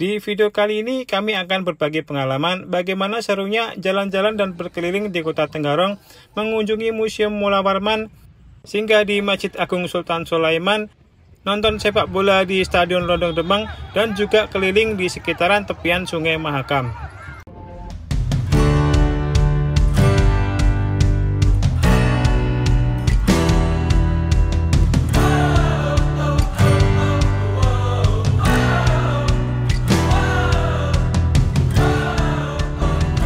Di video kali ini kami akan berbagi pengalaman bagaimana serunya jalan-jalan dan berkeliling di Kota Tenggarong, mengunjungi Museum Mola Warman, singgah di Masjid Agung Sultan Sulaiman, nonton sepak bola di Stadion Rondong Demang, dan juga keliling di sekitaran tepian Sungai Mahakam.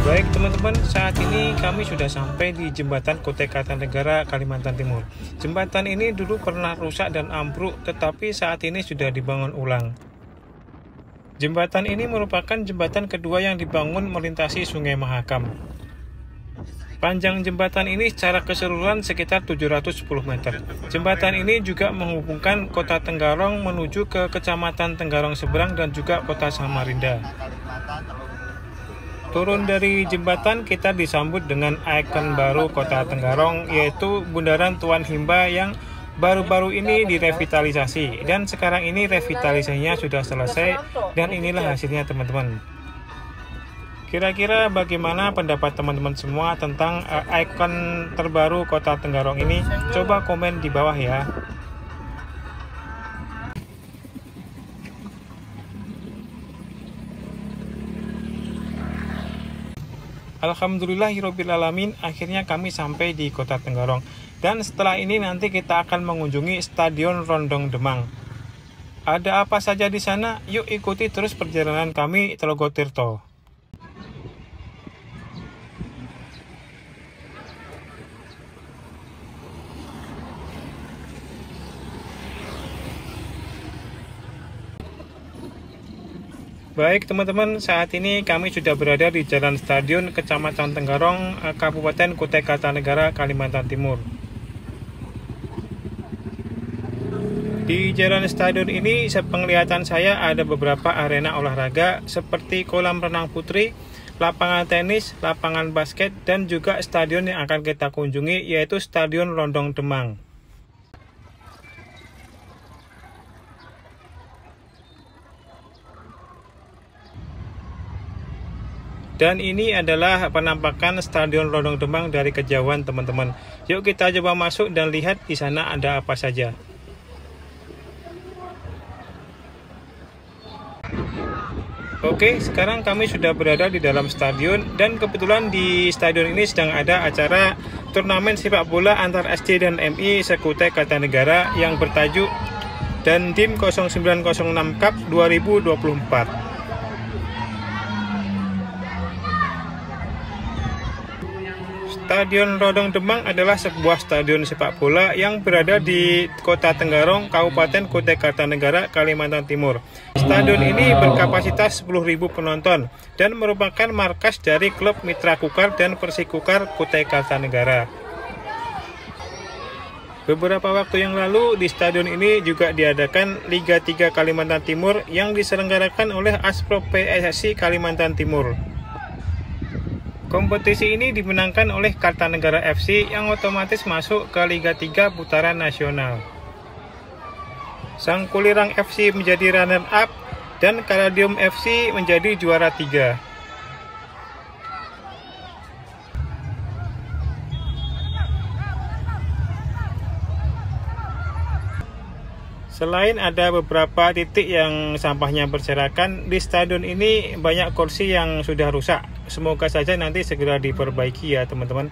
Baik teman-teman, saat ini kami sudah sampai di Jembatan Kutai Kartanegara, Kalimantan Timur. Jembatan ini dulu pernah rusak dan ambruk, tetapi saat ini sudah dibangun ulang. Jembatan ini merupakan jembatan kedua yang dibangun melintasi Sungai Mahakam. Panjang jembatan ini secara keseluruhan sekitar 710 meter. Jembatan ini juga menghubungkan Kota Tenggarong menuju ke Kecamatan Tenggarong Seberang dan juga Kota Samarinda. Turun dari jembatan, kita disambut dengan ikon baru Kota Tenggarong, yaitu Bundaran Tuan Himba yang baru-baru ini direvitalisasi. Dan sekarang ini revitalisasinya sudah selesai, dan inilah hasilnya teman-teman. Kira-kira bagaimana pendapat teman-teman semua tentang ikon terbaru Kota Tenggarong ini? Coba komen di bawah ya. Alhamdulillahirobbilalamin, akhirnya kami sampai di Kota Tenggarong. Dan setelah ini nanti kita akan mengunjungi Stadion Rondong Demang. Ada apa saja di sana? Yuk ikuti terus perjalanan kami Telogo Tirto. Baik teman-teman, saat ini kami sudah berada di Jalan Stadion Kecamatan Tenggarong, Kabupaten Kutai Kartanegara, Kalimantan Timur. Di Jalan Stadion ini, sepenglihatan saya ada beberapa arena olahraga seperti kolam renang putri, lapangan tenis, lapangan basket, dan juga stadion yang akan kita kunjungi yaitu Stadion Rondong Demang. Dan ini adalah penampakan Stadion Rondong Demang dari kejauhan teman-teman. Yuk kita coba masuk dan lihat di sana ada apa saja. Oke, sekarang kami sudah berada di dalam stadion dan kebetulan di stadion ini sedang ada acara turnamen sepak bola antar SD dan MI se-Kutai Kartanegara yang bertajuk Dandim 0906 Cup 2024. Stadion Rondong Demang adalah sebuah stadion sepak bola yang berada di Kota Tenggarong, Kabupaten Kutai Kartanegara, Kalimantan Timur. Stadion ini berkapasitas 10.000 penonton dan merupakan markas dari klub Mitra Kukar dan Persikukar Kutai Kartanegara. Beberapa waktu yang lalu di stadion ini juga diadakan Liga 3 Kalimantan Timur yang diselenggarakan oleh Asprop PSSI Kalimantan Timur. Kompetisi ini dimenangkan oleh Kartanegara FC yang otomatis masuk ke Liga 3 putaran nasional. Sangkulirang FC menjadi runner-up dan Kaladium FC menjadi juara 3. Selain ada beberapa titik yang sampahnya berserakan, di stadion ini banyak kursi yang sudah rusak. Semoga saja nanti segera diperbaiki ya teman-teman.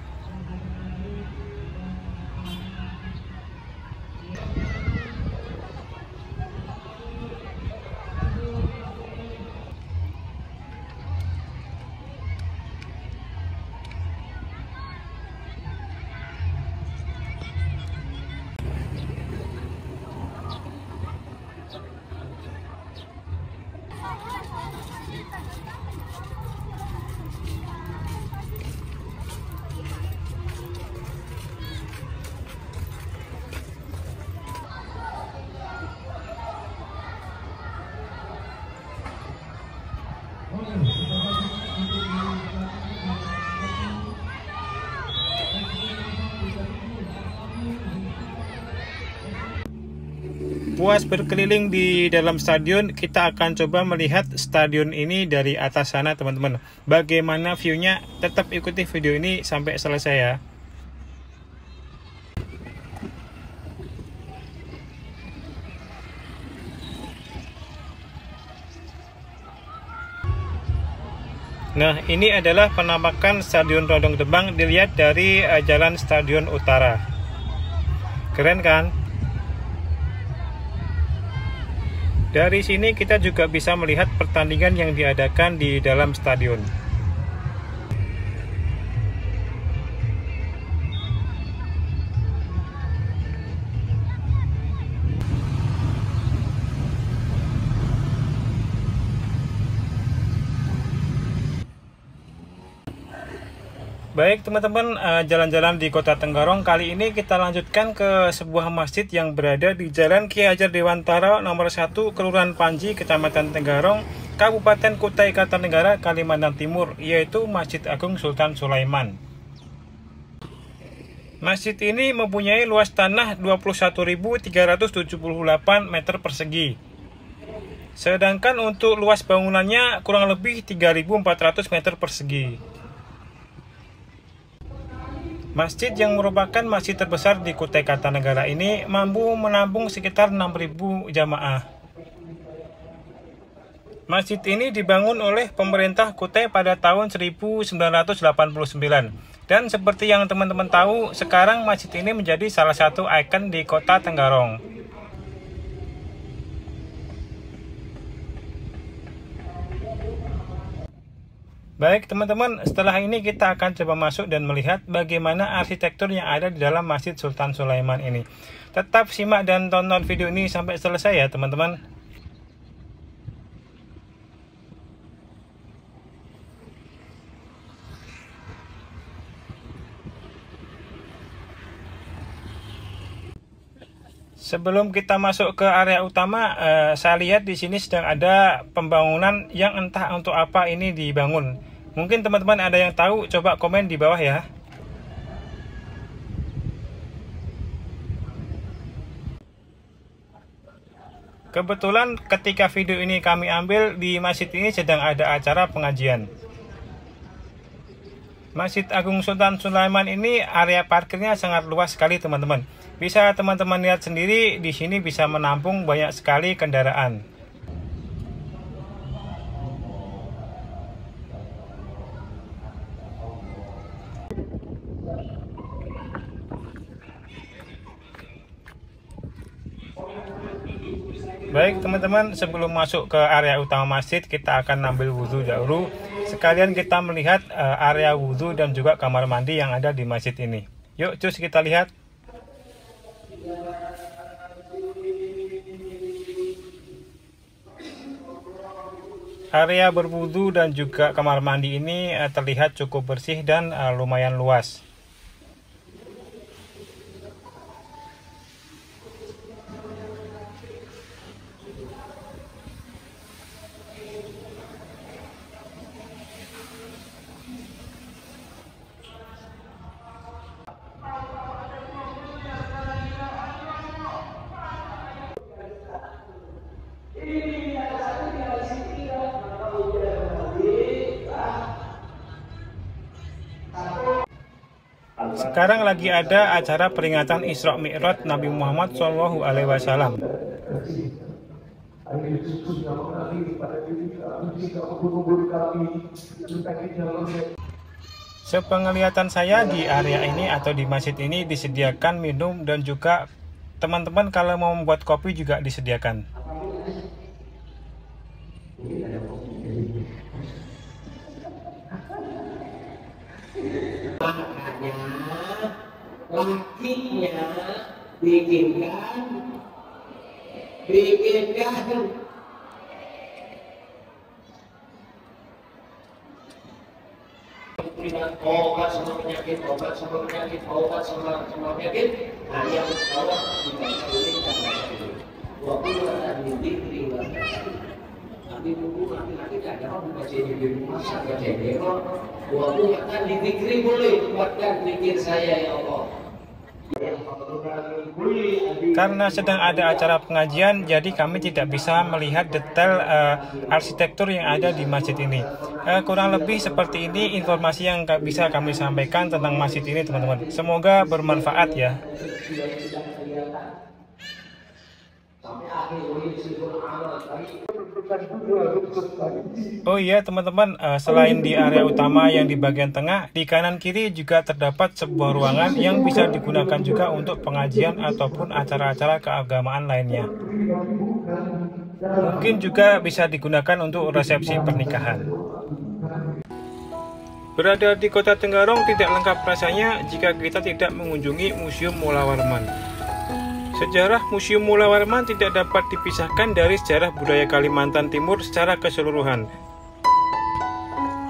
puas berkeliling di dalam stadion, kita akan coba melihat stadion ini dari atas sana teman-teman. Bagaimana view-nya? Tetap ikuti video ini sampai selesai ya. Nah, ini adalah penampakan Stadion Rondong Debang dilihat dari jalan Stadion Utara. Keren kan? Dari sini kita juga bisa melihat pertandingan yang diadakan di dalam stadion. Baik teman-teman, jalan-jalan di Kota Tenggarong kali ini kita lanjutkan ke sebuah masjid yang berada di Jalan Ki Hajar Dewantara nomor 1, Kelurahan Panji, Kecamatan Tenggarong, Kabupaten Kutai Kartanegara, Kalimantan Timur, yaitu Masjid Agung Sultan Sulaiman. Masjid ini mempunyai luas tanah 21.378 meter persegi. Sedangkan untuk luas bangunannya kurang lebih 3.400 meter persegi. Masjid yang merupakan masjid terbesar di Kutai Kartanegara ini mampu menampung sekitar 6.000 jamaah. Masjid ini dibangun oleh pemerintah Kutai pada tahun 1989. Dan seperti yang teman-teman tahu, sekarang masjid ini menjadi salah satu ikon di Kota Tenggarong. Baik teman-teman, setelah ini kita akan coba masuk dan melihat bagaimana arsitektur yang ada di dalam Masjid Sultan Sulaiman ini. Tetap simak dan tonton video ini sampai selesai ya teman-teman. Sebelum kita masuk ke area utama, saya lihat di sini sedang ada pembangunan yang entah untuk apa ini dibangun. Mungkin teman-teman ada yang tahu, coba komen di bawah ya. Kebetulan ketika video ini kami ambil di masjid ini sedang ada acara pengajian. Masjid Agung Sultan Sulaiman ini area parkirnya sangat luas sekali teman-teman. Bisa teman-teman lihat sendiri, di sini bisa menampung banyak sekali kendaraan. Baik teman-teman, sebelum masuk ke area utama masjid, kita akan ambil wudhu dahulu. Sekalian kita melihat area wudhu dan juga kamar mandi yang ada di masjid ini. Yuk cus kita lihat. Area berwudu dan juga kamar mandi ini terlihat cukup bersih dan lumayan luas. Sekarang lagi ada acara peringatan Isra Mi'raj Nabi Muhammad SAW. Sepenglihatan saya di area ini atau di masjid ini disediakan minum dan juga teman-teman kalau mau membuat kopi juga disediakan. Lakinya bikinkan obat sama penyakit, nah yang bawah nanti buku nanti ada orang baca di rumah saya baca waktu akan dipikir boleh kuatkan pikir saya ya Allah. Karena sedang ada acara pengajian, jadi kami tidak bisa melihat detail arsitektur yang ada di masjid ini. Kurang lebih seperti ini informasi yang bisa kami sampaikan tentang masjid ini, teman-teman. Semoga bermanfaat ya. Oh iya teman-teman, selain di area utama yang di bagian tengah, di kanan kiri juga terdapat sebuah ruangan yang bisa digunakan juga untuk pengajian ataupun acara-acara keagamaan lainnya. Mungkin juga bisa digunakan untuk resepsi pernikahan. Berada di Kota Tenggarong tidak lengkap rasanya jika kita tidak mengunjungi Museum Mula Warman. Sejarah Museum Mula Warman tidak dapat dipisahkan dari sejarah budaya Kalimantan Timur secara keseluruhan.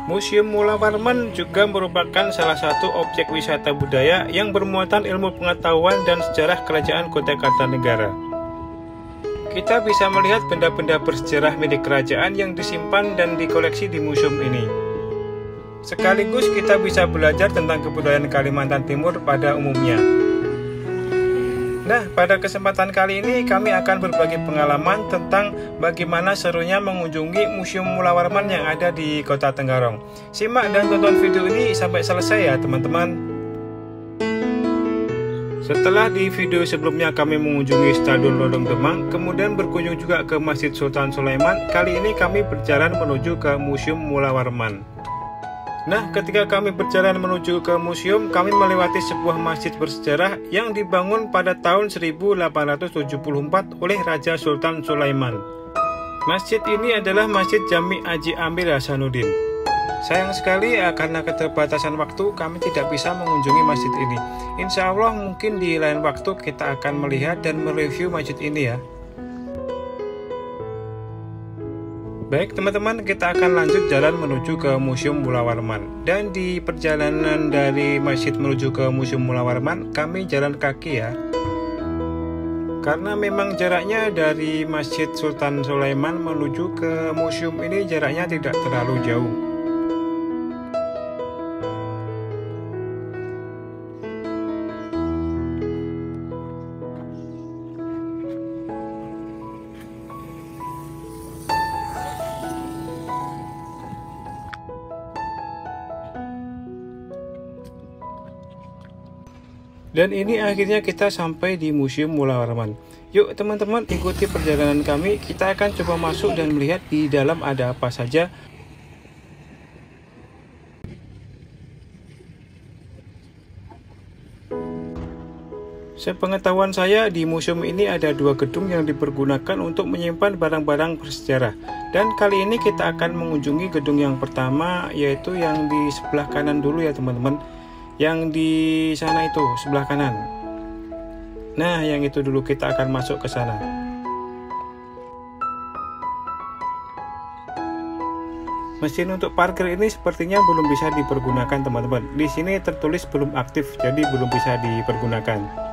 Museum Mula Warman juga merupakan salah satu objek wisata budaya yang bermuatan ilmu pengetahuan dan sejarah Kerajaan Kota Kartanegara. Kita bisa melihat benda-benda bersejarah milik kerajaan yang disimpan dan dikoleksi di museum ini. Sekaligus kita bisa belajar tentang kebudayaan Kalimantan Timur pada umumnya. Nah, pada kesempatan kali ini kami akan berbagi pengalaman tentang bagaimana serunya mengunjungi Museum Mula Warman yang ada di Kota Tenggarong. Simak dan tonton video ini sampai selesai ya teman-teman. Setelah di video sebelumnya kami mengunjungi Stadion Lodong Demang, kemudian berkunjung juga ke Masjid Sultan Sulaiman, kali ini kami berjalan menuju ke Museum Mula Warman. Nah, ketika kami berjalan menuju ke museum, kami melewati sebuah masjid bersejarah yang dibangun pada tahun 1874 oleh Raja Sultan Sulaiman. Masjid ini adalah Masjid Jami Haji Amir Hasanuddin. Sayang sekali karena keterbatasan waktu kami tidak bisa mengunjungi masjid ini. Insya Allah mungkin di lain waktu kita akan melihat dan mereview masjid ini ya. Baik teman-teman, kita akan lanjut jalan menuju ke Museum Mula Warman. Dan di perjalanan dari masjid menuju ke Museum Mula Warman, kami jalan kaki ya. Karena memang jaraknya dari Masjid Sultan Sulaiman menuju ke museum ini jaraknya tidak terlalu jauh. Dan ini akhirnya kita sampai di Museum Mula Warman. Yuk teman-teman, ikuti perjalanan kami. Kita akan coba masuk dan melihat di dalam ada apa saja. Sepengetahuan saya, di museum ini ada dua gedung yang dipergunakan untuk menyimpan barang-barang bersejarah. Dan kali ini kita akan mengunjungi gedung yang pertama, yaitu yang di sebelah kanan dulu ya teman-teman. Yang di sana itu, sebelah kanan. Nah, yang itu dulu, kita akan masuk ke sana. Mesin untuk parkir ini sepertinya belum bisa dipergunakan teman-teman. Di sini tertulis belum aktif, jadi belum bisa dipergunakan.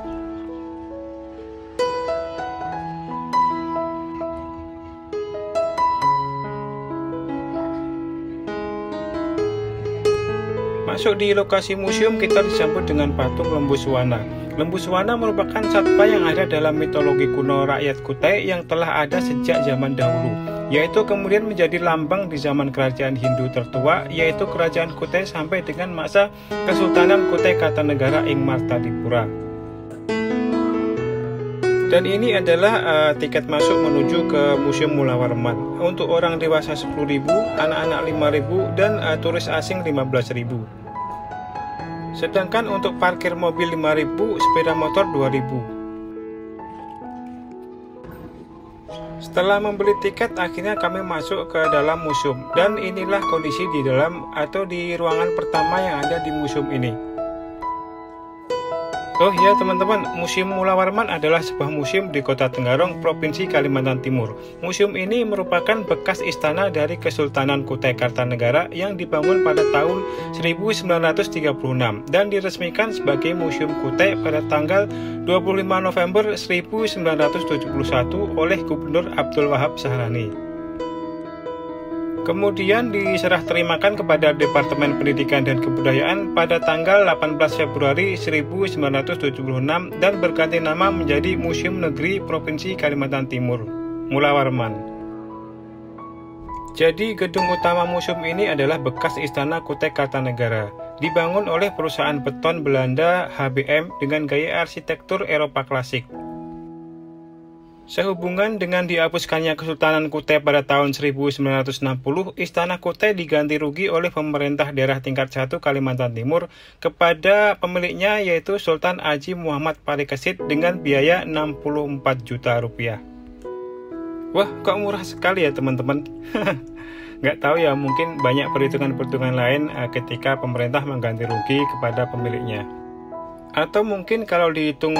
Masuk di lokasi museum, kita disambut dengan patung Lembu Suwana. Lembu Suwana merupakan satwa yang ada dalam mitologi kuno rakyat Kutai yang telah ada sejak zaman dahulu, yaitu kemudian menjadi lambang di zaman kerajaan Hindu tertua, yaitu kerajaan Kutai sampai dengan masa Kesultanan Kutai Kartanegara ing Martadipura. Dan ini adalah tiket masuk menuju ke Museum Mula Warman. Untuk orang dewasa 10.000, anak-anak 5.000, dan turis asing 15.000. Sedangkan untuk parkir mobil 5.000, sepeda motor 2.000. Setelah membeli tiket, akhirnya kami masuk ke dalam museum. Dan inilah kondisi di dalam atau di ruangan pertama yang ada di museum ini. Oh ya teman-teman, Museum Mula Warman adalah sebuah museum di Kota Tenggarong, Provinsi Kalimantan Timur. Museum ini merupakan bekas istana dari Kesultanan Kutai Kartanegara yang dibangun pada tahun 1936 dan diresmikan sebagai Museum Kutai pada tanggal 25 November 1971 oleh Gubernur Abdul Wahab Sahrani. Kemudian diserah terimakan kepada Departemen Pendidikan dan Kebudayaan pada tanggal 18 Februari 1976 dan berganti nama menjadi Museum Negeri Provinsi Kalimantan Timur, Mula Warman. Jadi gedung utama museum ini adalah bekas Istana Kutai Kartanegara, dibangun oleh perusahaan beton Belanda HBM dengan gaya arsitektur Eropa klasik. Sehubungan dengan dihapuskannya Kesultanan Kutai pada tahun 1960, Istana Kutai diganti rugi oleh pemerintah daerah tingkat 1 Kalimantan Timur kepada pemiliknya yaitu Sultan Haji Muhammad Parikesit dengan biaya 64 juta rupiah. Wah, kok murah sekali ya teman-teman? Nggak tahu ya, mungkin banyak perhitungan-perhitungan lain ketika pemerintah mengganti rugi kepada pemiliknya. Atau mungkin kalau dihitung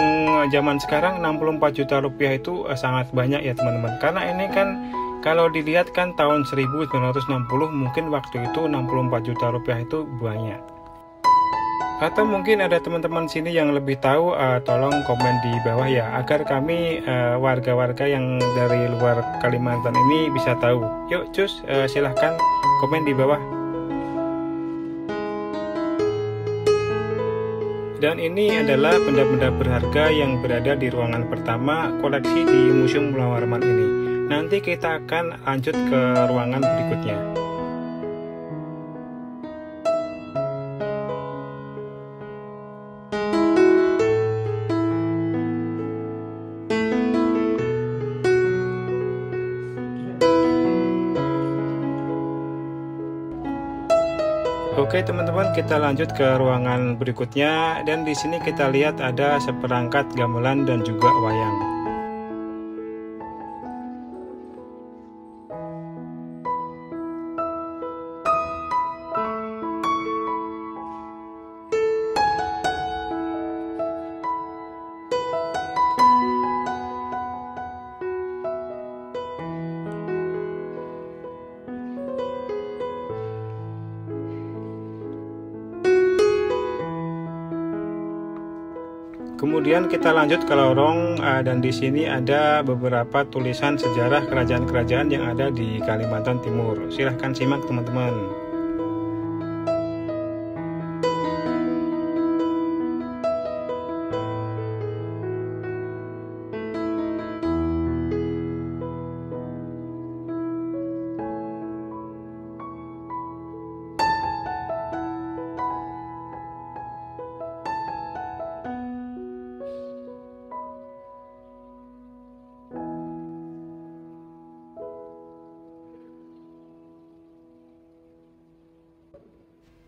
zaman sekarang 64 juta rupiah itu sangat banyak ya teman-teman. Karena ini kan kalau dilihat kan tahun 1960 mungkin waktu itu 64 juta rupiah itu banyak. Atau mungkin ada teman-teman sini yang lebih tahu, tolong komen di bawah ya, agar kami warga-warga yang dari luar Kalimantan ini bisa tahu. Yuk cus, silahkan komen di bawah. Dan ini adalah benda-benda berharga yang berada di ruangan pertama koleksi di Museum Mula Warman ini. Nanti kita akan lanjut ke ruangan berikutnya. Oke teman-teman, kita lanjut ke ruangan berikutnya dan di sini kita lihat ada seperangkat gamelan dan juga wayang. Kemudian kita lanjut ke lorong dan di sini ada beberapa tulisan sejarah kerajaan-kerajaan yang ada di Kalimantan Timur. Silahkan simak teman-teman.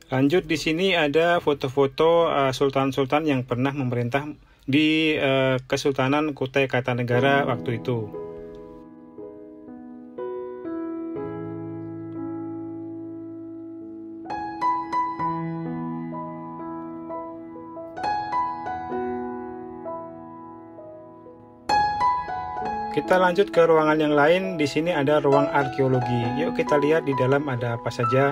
Lanjut, di sini ada foto-foto sultan-sultan yang pernah memerintah di Kesultanan Kutai Kartanegara waktu itu. Kita lanjut ke ruangan yang lain. Di sini ada ruang arkeologi. Yuk kita lihat di dalam ada apa saja.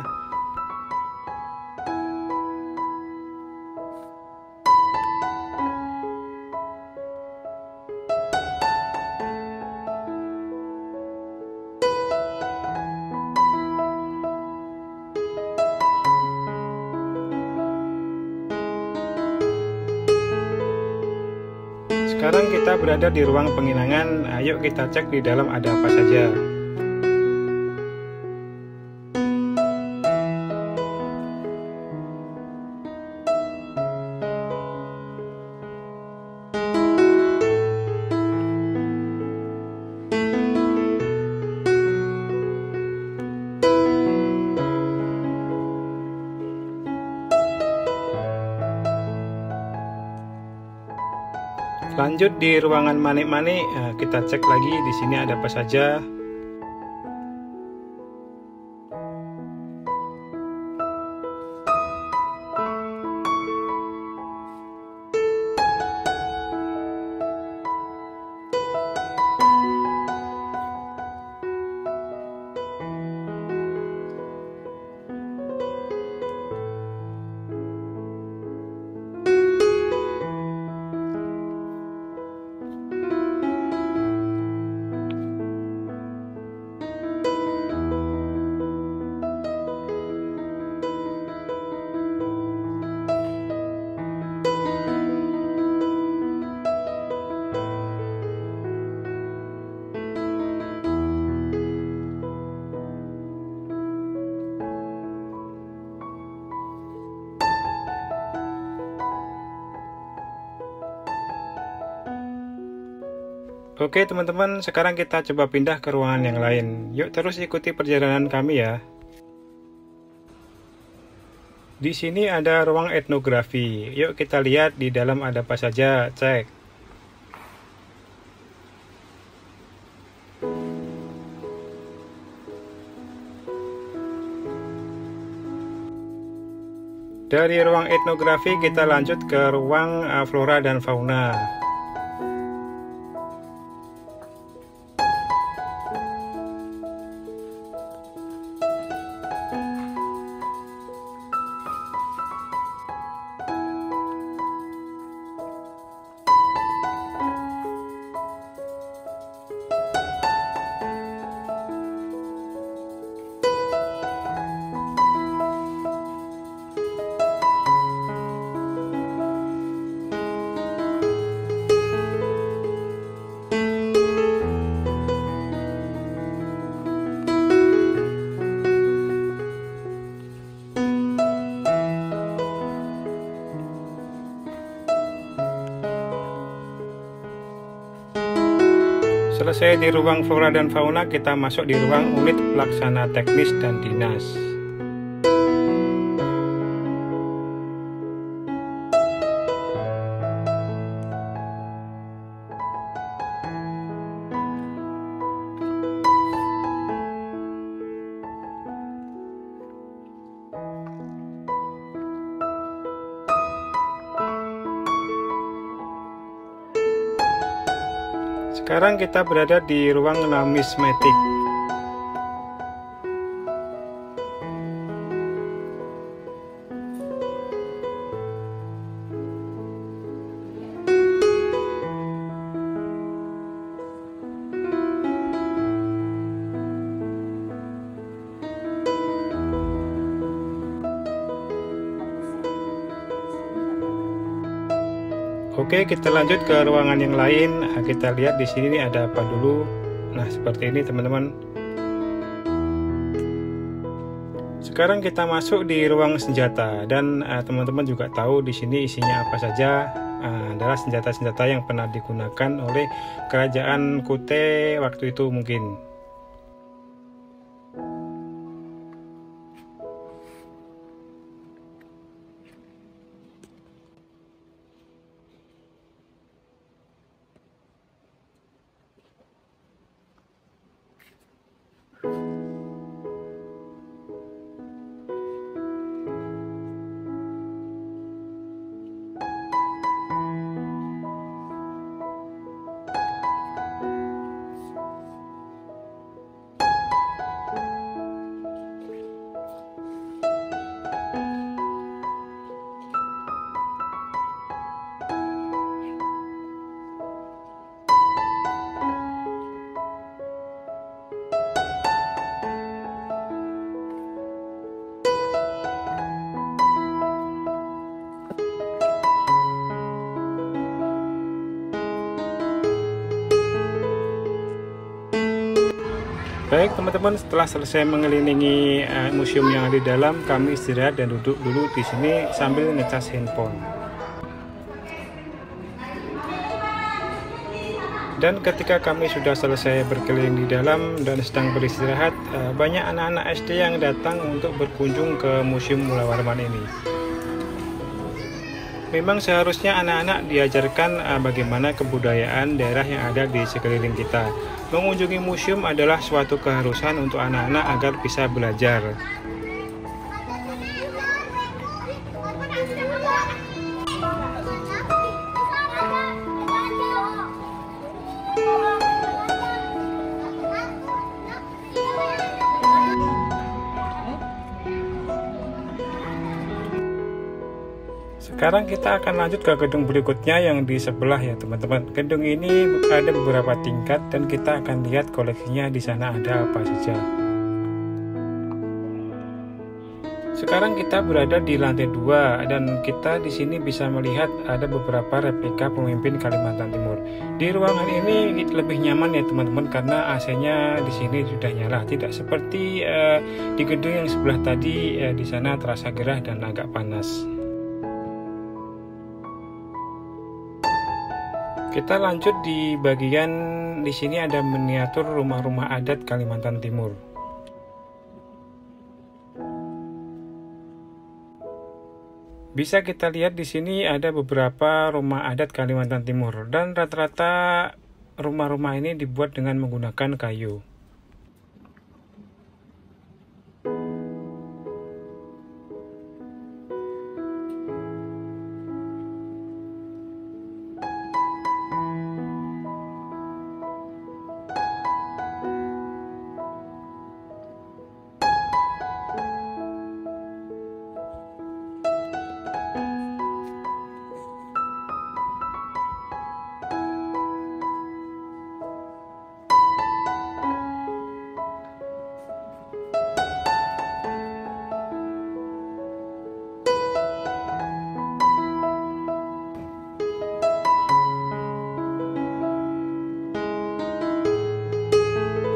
Sekarang kita berada di ruang penginangan. Ayo kita cek di dalam ada apa saja. Lanjut di ruangan manik-manik, kita cek lagi di sini ada apa saja. Oke teman-teman, sekarang kita coba pindah ke ruangan yang lain. Yuk terus ikuti perjalanan kami ya. Di sini ada ruang etnografi. Yuk kita lihat di dalam ada apa saja, cek. Dari ruang etnografi kita lanjut ke ruang flora dan fauna. Selesai di ruang flora dan fauna, kita masuk di ruang unit pelaksana teknis dan dinas. Sekarang kita berada di ruang numismatik. Oke, kita lanjut ke ruangan yang lain. Kita lihat di sini nih ada apa dulu. Nah, seperti ini teman-teman. Sekarang kita masuk di ruang senjata dan teman-teman juga tahu di sini isinya apa saja. Adalah senjata-senjata yang pernah digunakan oleh kerajaan Kute waktu itu mungkin. Baik teman-teman, setelah selesai mengelilingi museum yang ada di dalam, kami istirahat dan duduk dulu di sini sambil ngecas handphone. Dan ketika kami sudah selesai berkeliling di dalam dan sedang beristirahat, banyak anak-anak SD yang datang untuk berkunjung ke Museum Mula Warman ini. Memang seharusnya anak-anak diajarkan bagaimana kebudayaan daerah yang ada di sekeliling kita. Mengunjungi museum adalah suatu keharusan untuk anak-anak agar bisa belajar. Sekarang kita akan lanjut ke gedung berikutnya yang di sebelah ya teman-teman. Gedung ini ada beberapa tingkat dan kita akan lihat koleksinya di sana ada apa saja. Sekarang kita berada di lantai 2 dan kita di sini bisa melihat ada beberapa replika pemimpin Kalimantan Timur. Di ruangan ini lebih nyaman ya teman-teman karena AC-nya di sini sudah nyala, tidak seperti di gedung yang sebelah tadi. Di sana terasa gerah dan agak panas. Kita lanjut di bagian di sini ada miniatur rumah-rumah adat Kalimantan Timur. Bisa kita lihat di sini ada beberapa rumah adat Kalimantan Timur dan rata-rata rumah-rumah ini dibuat dengan menggunakan kayu.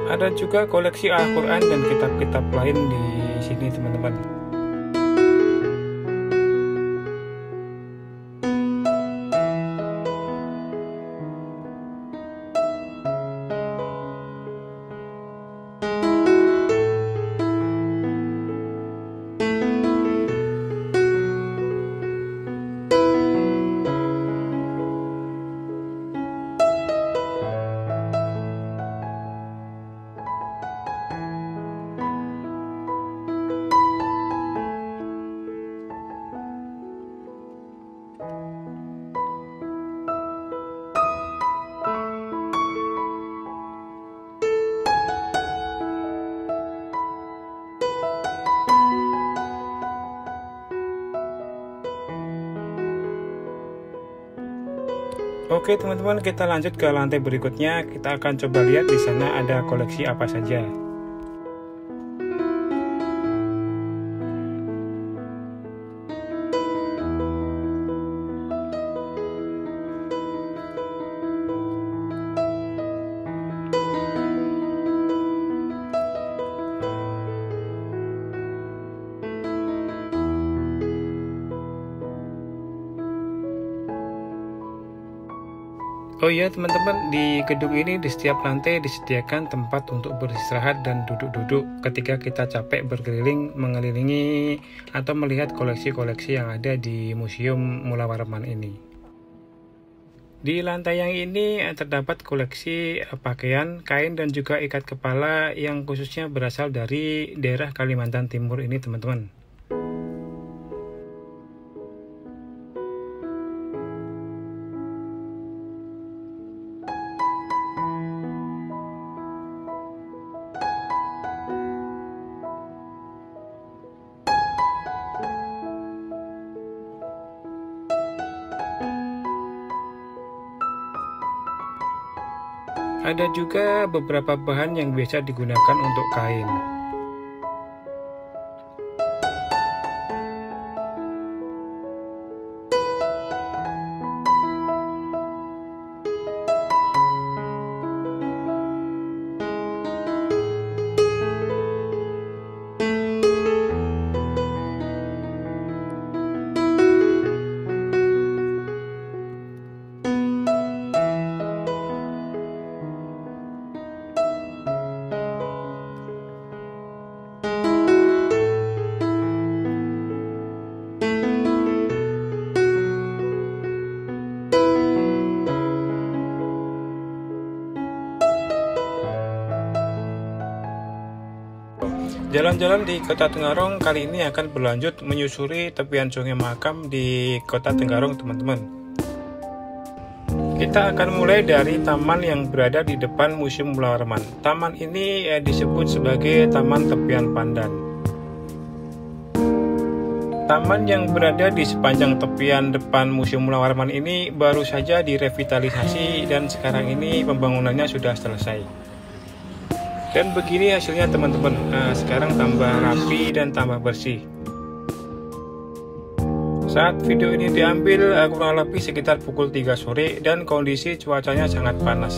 Ada juga koleksi Al-Quran dan kitab-kitab lain di sini, teman-teman. Oke teman-teman, kita lanjut ke lantai berikutnya. Kita akan coba lihat di sana ada koleksi apa saja. Oh iya teman-teman, di gedung ini di setiap lantai disediakan tempat untuk beristirahat dan duduk-duduk ketika kita capek berkeliling mengelilingi atau melihat koleksi-koleksi yang ada di Museum Mula Warman ini. Di lantai yang ini terdapat koleksi pakaian, kain dan juga ikat kepala yang khususnya berasal dari daerah Kalimantan Timur ini, teman-teman. Ada juga beberapa bahan yang biasa digunakan untuk kain. Jalan-jalan di Kota Tenggarong kali ini akan berlanjut menyusuri tepian Sungai Mahakam di Kota Tenggarong, teman-teman. Kita akan mulai dari taman yang berada di depan Museum Mula Warman. Taman ini disebut sebagai Taman Tepian Pandan. Taman yang berada di sepanjang tepian depan Museum Mula Warman ini baru saja direvitalisasi dan sekarang ini pembangunannya sudah selesai. Dan begini hasilnya, teman-teman. Sekarang tambah rapi dan tambah bersih. Saat video ini diambil kurang lebih sekitar pukul 3 sore dan kondisi cuacanya sangat panas.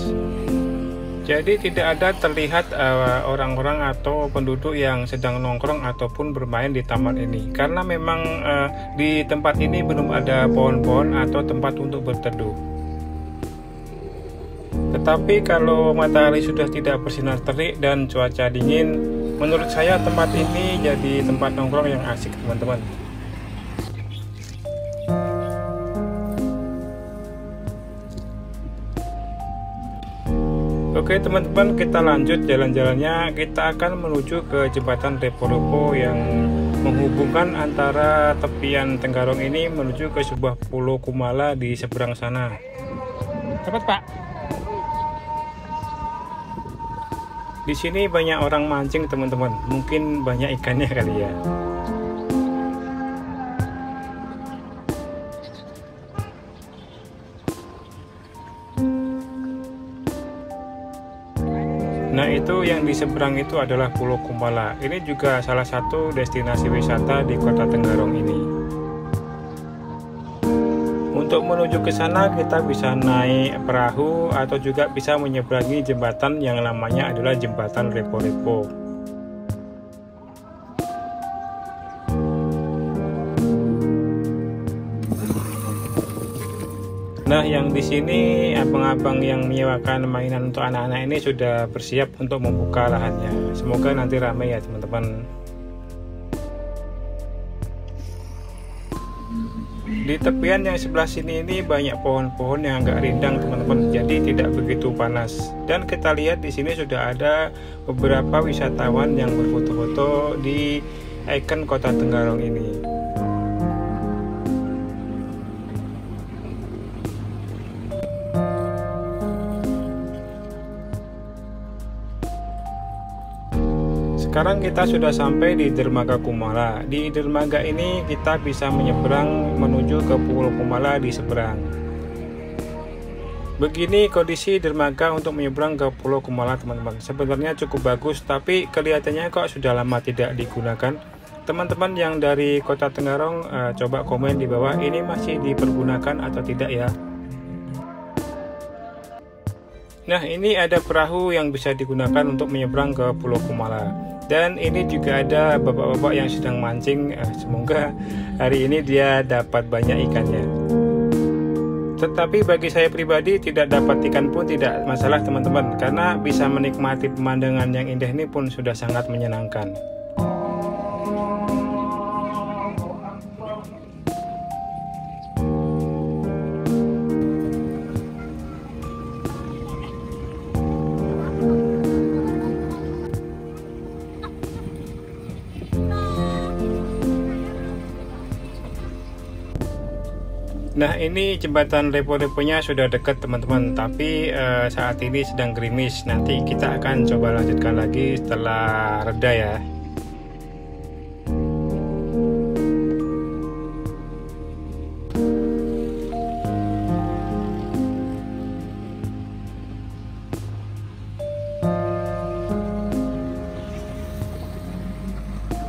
Jadi tidak ada terlihat orang-orang atau penduduk yang sedang nongkrong ataupun bermain di taman ini. Karena memang di tempat ini belum ada pohon-pohon atau tempat untuk berteduh. Tetapi kalau matahari sudah tidak bersinar terik dan cuaca dingin, menurut saya tempat ini jadi tempat nongkrong yang asik teman-teman. Oke teman-teman, kita lanjut jalan-jalannya. Kita akan menuju ke jembatan Repo-Repo yang menghubungkan antara tepian Tenggarong ini menuju ke sebuah pulau Kumala di seberang sana. Dapat Pak? Di sini banyak orang mancing teman-teman. Mungkin banyak ikannya kali ya. Nah itu yang di seberang itu adalah Pulau Kumala. Ini juga salah satu destinasi wisata di Kota Tenggarong ini. Untuk menuju ke sana kita bisa naik perahu atau juga bisa menyeberangi jembatan yang namanya adalah jembatan Repo-Repo. Nah, yang di sini abang-abang yang menyewakan mainan untuk anak-anak ini sudah bersiap untuk membuka lahannya. Semoga nanti ramai ya teman-teman. Di tepian yang sebelah sini ini banyak pohon-pohon yang agak rindang teman-teman, jadi tidak begitu panas. Dan kita lihat di sini sudah ada beberapa wisatawan yang berfoto-foto di ikon Kota Tenggarong ini. Sekarang kita sudah sampai di dermaga Kumala. Di dermaga ini kita bisa menyeberang menuju ke Pulau Kumala di seberang. Begini kondisi dermaga untuk menyeberang ke Pulau Kumala teman-teman. Sebenarnya cukup bagus, tapi kelihatannya kok sudah lama tidak digunakan. Teman-teman yang dari Kota Tenggarong coba komen di bawah, ini masih dipergunakan atau tidak ya. Nah ini ada perahu yang bisa digunakan untuk menyeberang ke Pulau Kumala. Dan ini juga ada bapak-bapak yang sedang mancing. Semoga hari ini dia dapat banyak ikannya. Tetapi bagi saya pribadi tidak dapat ikan pun tidak masalah teman-teman, karena bisa menikmati pemandangan yang indah ini pun sudah sangat menyenangkan. Nah ini jembatan Repo-Reponya sudah dekat teman-teman, tapi saat ini sedang gerimis. Nanti kita akan coba lanjutkan lagi setelah reda ya.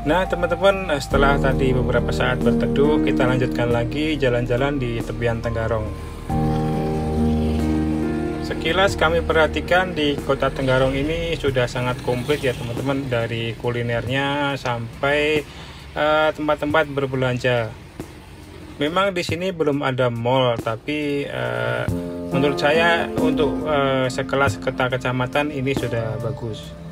Nah teman-teman, setelah tadi beberapa saat berteduh, kita lanjutkan lagi jalan-jalan di tepian Tenggarong. Sekilas kami perhatikan di Kota Tenggarong ini sudah sangat komplit ya teman-teman, dari kulinernya sampai tempat-tempat berbelanja. Memang di sini belum ada mall, tapi menurut saya untuk sekelas kota kecamatan ini sudah bagus.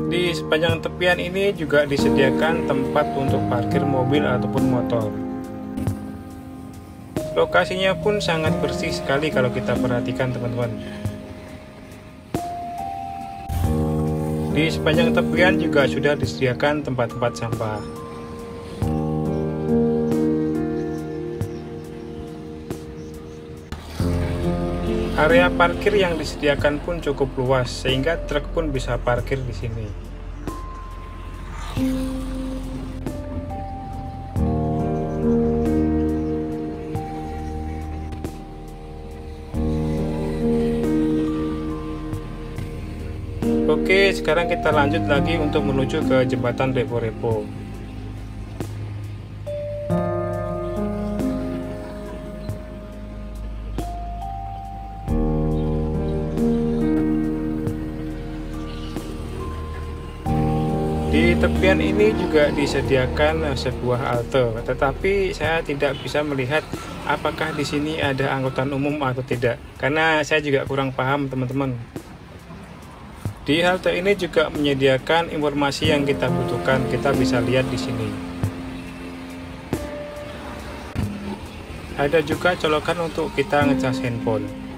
Di sepanjang tepian ini juga disediakan tempat untuk parkir mobil ataupun motor. Lokasinya pun sangat bersih sekali kalau kita perhatikan teman-teman. Di sepanjang tepian juga sudah disediakan tempat-tempat sampah. Area parkir yang disediakan pun cukup luas, sehingga truk pun bisa parkir di sini. Oke, sekarang kita lanjut lagi untuk menuju ke jembatan Repo-Repo. tepian ini juga disediakan sebuah halte, tetapi saya tidak bisa melihat apakah di sini ada angkutan umum atau tidak, karena saya juga kurang paham teman-teman. Di halte ini juga menyediakan informasi yang kita butuhkan, kita bisa lihat di sini. Ada juga colokan untuk kita ngecas handphone.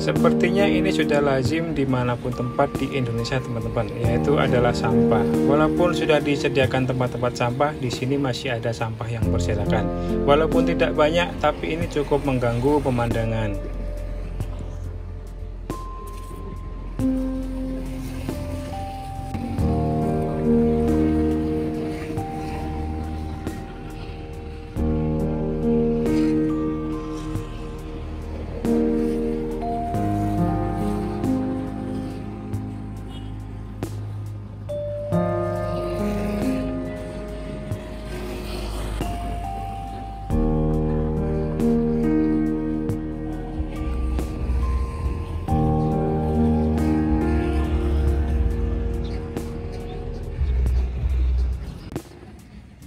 Sepertinya ini sudah lazim dimanapun tempat di Indonesia teman-teman, yaitu adalah sampah. Walaupun sudah disediakan tempat-tempat sampah, di sini masih ada sampah yang berserakan. Walaupun tidak banyak, tapi ini cukup mengganggu pemandangan.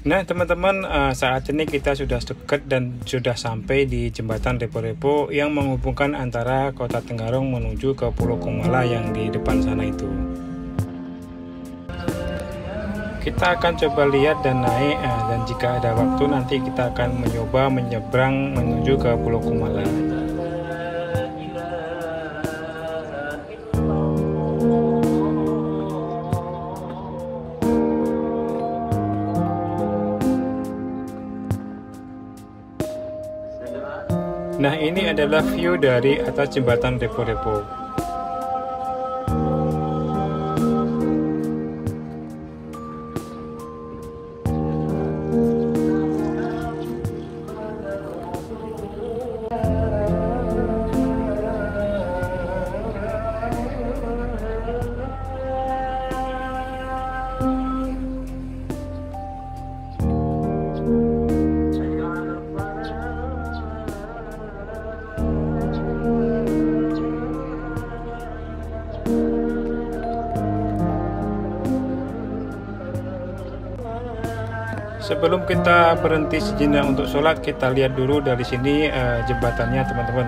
Nah teman-teman, saat ini kita sudah dekat dan sudah sampai di jembatan Repo-Repo yang menghubungkan antara Kota Tenggarong menuju ke Pulau Kumala yang di depan sana itu. Kita akan coba lihat dan naik, dan jika ada waktu nanti kita akan mencoba menyeberang menuju ke Pulau Kumala. Nah ini adalah view dari atas jembatan Repo-Repo. Sebelum kita berhenti sejenak untuk sholat, kita lihat dulu dari sini jembatannya teman-teman.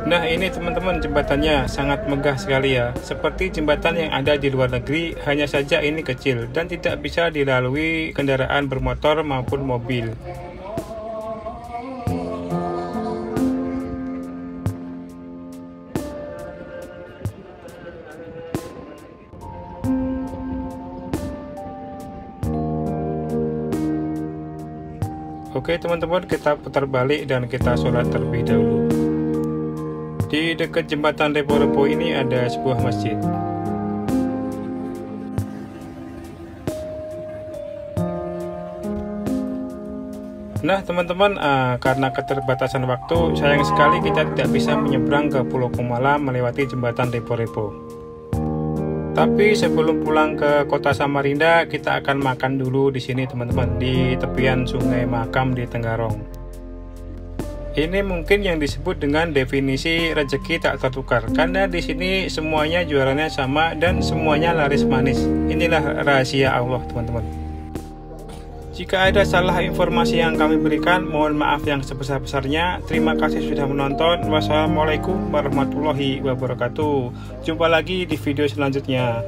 Nah ini teman-teman, jembatannya sangat megah sekali ya. Seperti jembatan yang ada di luar negeri, hanya saja ini kecil dan tidak bisa dilalui kendaraan bermotor maupun mobil. Oke teman-teman, kita putar balik dan kita sholat terlebih dahulu. Di dekat jembatan Repo-Repo ini ada sebuah masjid. Nah teman-teman, karena keterbatasan waktu, sayang sekali kita tidak bisa menyeberang ke Pulau Kumala melewati jembatan Repo-Repo. Tapi sebelum pulang ke kota Samarinda, kita akan makan dulu di sini teman-teman, di tepian Sungai Mahakam di Tenggarong. Ini mungkin yang disebut dengan definisi rezeki tak tertukar, karena di sini semuanya jualannya sama dan semuanya laris manis. Inilah rahasia Allah teman-teman. Jika ada salah informasi yang kami berikan, mohon maaf yang sebesar-besarnya. Terima kasih sudah menonton. Wassalamualaikum warahmatullahi wabarakatuh. Jumpa lagi di video selanjutnya.